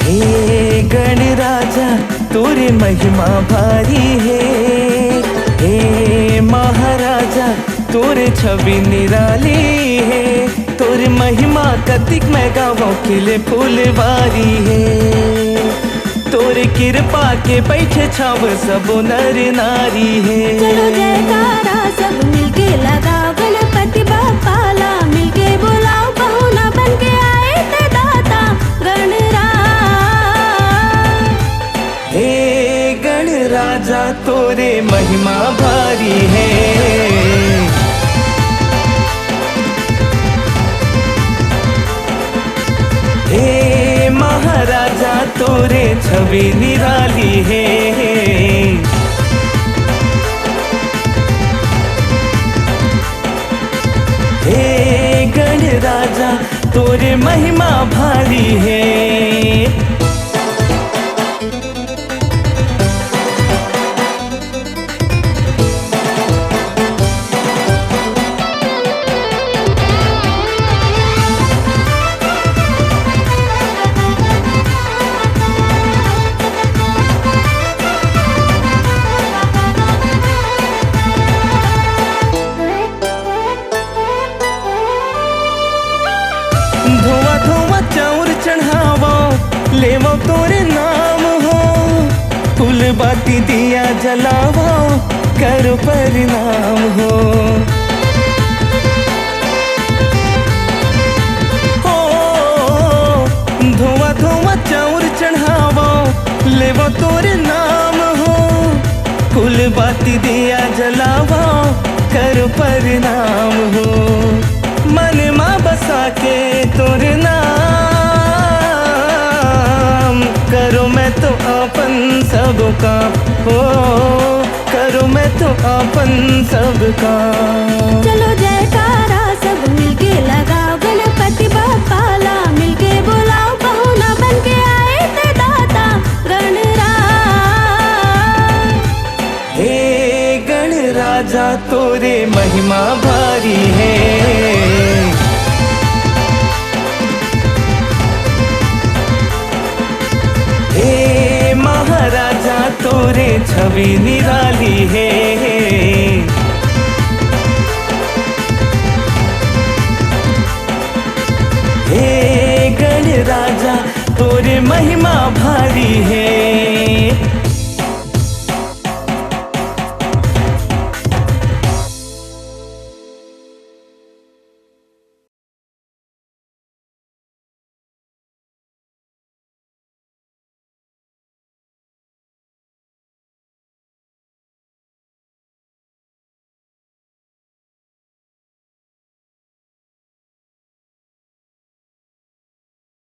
हे गणराजा तोरे महिमा भारी है। हे महाराजा तोरे छवि निराली है। तोरे महिमा कतिक मैं गावों खिले फूलवारी है। तोरे कृपा के बैठे छाव सब नर नारी है। चलो जयकारा सब मिलके लगाओ गणपति बाप्पा ला, मिलके बुलाओ पहुना बन के आए थे दाता गणराज। हे गणराजा तोरे महिमा भारी है। हे महाराजा तोरे छवि निराली है। हे गणराजा तोरे महिमा भारी है। धोवा धोवा चाउर चढ़ावो लेवो तोरे नाम हो। फूल बाती दिया जलावो करो परिणाम हो। धोवा धोवा चाउर चढ़ावो लेवो तोरे नाम हो। फूल बाती दिया जलावो करो परिणाम हो। मन माँ बसा के तोरे नाम करो मैं तो अपन सबका हो। करो मैं तो अपन सबका। चलो जयकारा सब मिलके लगाओ गणपति बाप्पा ला, मिलके बुलाओ पहुना बन के आए थे दाता गणराज। हे गणराजा तोरे महिमा भारी है। हे महाराजा तोरे छवि निराली है। हे गणराजा तोरे महिमा भारी है।